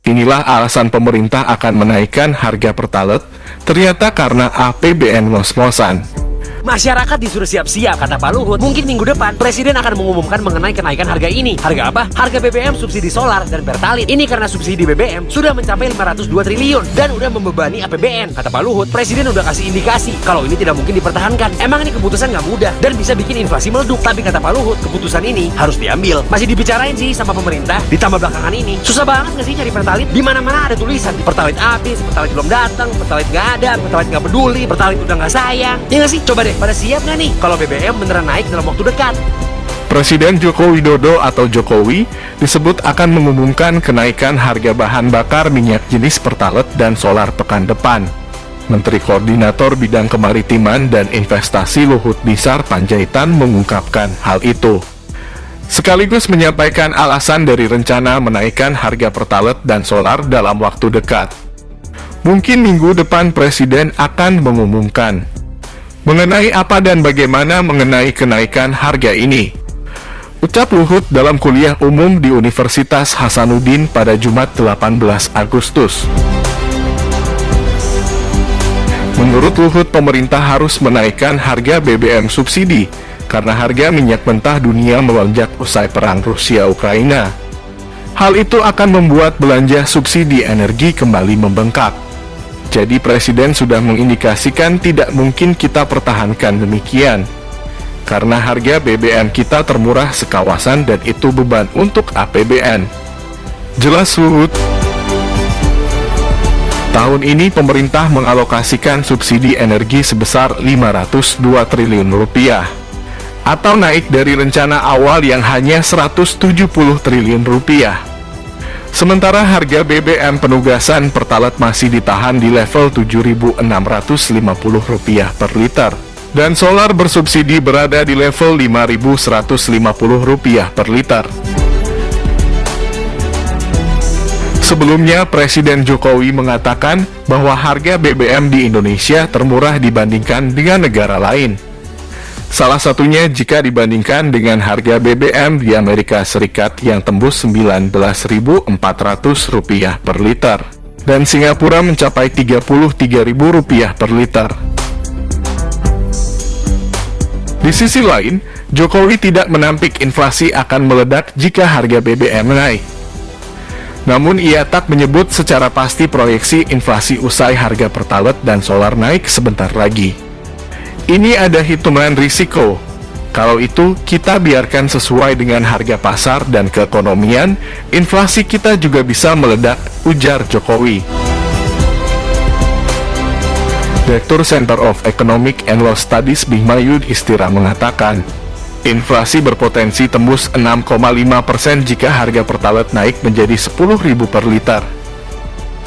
Inilah alasan pemerintah akan menaikkan harga Pertalite, ternyata karena APBN ngos-ngosan. Masyarakat disuruh siap-siap, kata Pak Luhut. Mungkin minggu depan Presiden akan mengumumkan mengenai kenaikan harga ini. Harga apa? Harga BBM, subsidi solar, dan Pertalite. Ini karena subsidi BBM sudah mencapai 502 triliun dan udah membebani APBN. Kata Pak Luhut, Presiden udah kasih indikasi kalau ini tidak mungkin dipertahankan. Emang ini keputusan nggak mudah dan bisa bikin inflasi meleduk. Tapi kata Pak Luhut, keputusan ini harus diambil. Masih dibicarain sih sama pemerintah. Ditambah belakangan ini, susah banget nggak sih cari Pertalite? Di mana-mana ada tulisan Pertalite habis, Pertalite belum datang, Pertalite nggak ada, Pertalite nggak peduli, Pertalite udah nggak sayang. Ya nggak sih? Coba deh, pada siap nggak nih kalau BBM beneran naik dalam waktu dekat? Presiden Joko Widodo atau Jokowi disebut akan mengumumkan kenaikan harga bahan bakar minyak jenis Pertalite dan solar pekan depan. Menteri Koordinator Bidang Kemaritiman dan Investasi Luhut Binsar Panjaitan mengungkapkan hal itu. Sekaligus menyampaikan alasan dari rencana menaikkan harga Pertalite dan solar dalam waktu dekat. Mungkin minggu depan Presiden akan mengumumkan. Mengenai apa dan bagaimana mengenai kenaikan harga ini? Ucap Luhut dalam kuliah umum di Universitas Hasanuddin pada Jumat 18 Agustus. Menurut Luhut, pemerintah harus menaikkan harga BBM subsidi karena harga minyak mentah dunia melonjak usai perang Rusia-Ukraina. Hal itu akan membuat belanja subsidi energi kembali membengkak. Jadi Presiden sudah mengindikasikan tidak mungkin kita pertahankan demikian. Karena harga BBM kita termurah sekawasan dan itu beban untuk APBN. Jelas Luhut. Tahun ini pemerintah mengalokasikan subsidi energi sebesar 502 triliun rupiah. Atau naik dari rencana awal yang hanya 170 triliun rupiah. Sementara harga BBM penugasan Pertalite masih ditahan di level Rp7.650 per liter, dan solar bersubsidi berada di level Rp5.150 per liter. Sebelumnya, Presiden Jokowi mengatakan bahwa harga BBM di Indonesia termurah dibandingkan dengan negara lain. Salah satunya jika dibandingkan dengan harga BBM di Amerika Serikat yang tembus Rp19.400 per liter, dan Singapura mencapai Rp33.000 per liter. Di sisi lain, Jokowi tidak menampik inflasi akan meledak jika harga BBM naik. Namun ia tak menyebut secara pasti proyeksi inflasi usai harga Pertalite dan solar naik sebentar lagi. Ini ada hitungan risiko. Kalau itu, kita biarkan sesuai dengan harga pasar dan keekonomian, inflasi kita juga bisa meledak, ujar Jokowi. Direktur Center of Economic and Law Studies Bima Yudhistira mengatakan, inflasi berpotensi tembus 6,5% jika harga Pertalite naik menjadi Rp10.000 per liter.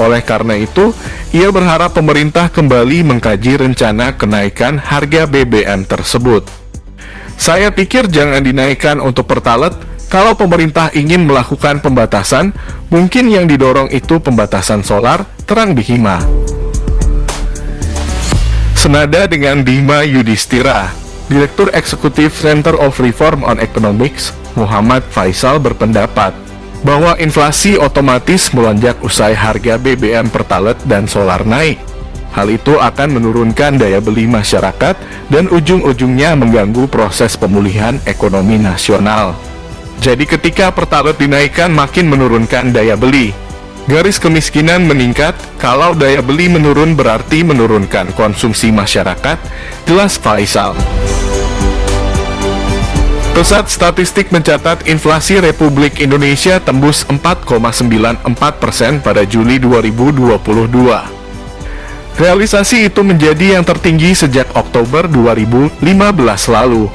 Oleh karena itu, ia berharap pemerintah kembali mengkaji rencana kenaikan harga BBM tersebut. Saya pikir jangan dinaikkan untuk Pertalite. Kalau pemerintah ingin melakukan pembatasan, mungkin yang didorong itu pembatasan solar, terang Bima. Senada dengan Bima Yudhistira, Direktur Eksekutif Center of Reform on Economics, Muhammad Faisal berpendapat bahwa inflasi otomatis melonjak usai harga BBM Pertalite dan solar naik. Hal itu akan menurunkan daya beli masyarakat dan ujung-ujungnya mengganggu proses pemulihan ekonomi nasional. Jadi ketika Pertalite dinaikkan makin menurunkan daya beli. Garis kemiskinan meningkat, kalau daya beli menurun berarti menurunkan konsumsi masyarakat, jelas Faisal. Pusat Statistik mencatat inflasi Republik Indonesia tembus 4,94% pada Juli 2022. Realisasi itu menjadi yang tertinggi sejak Oktober 2015 lalu.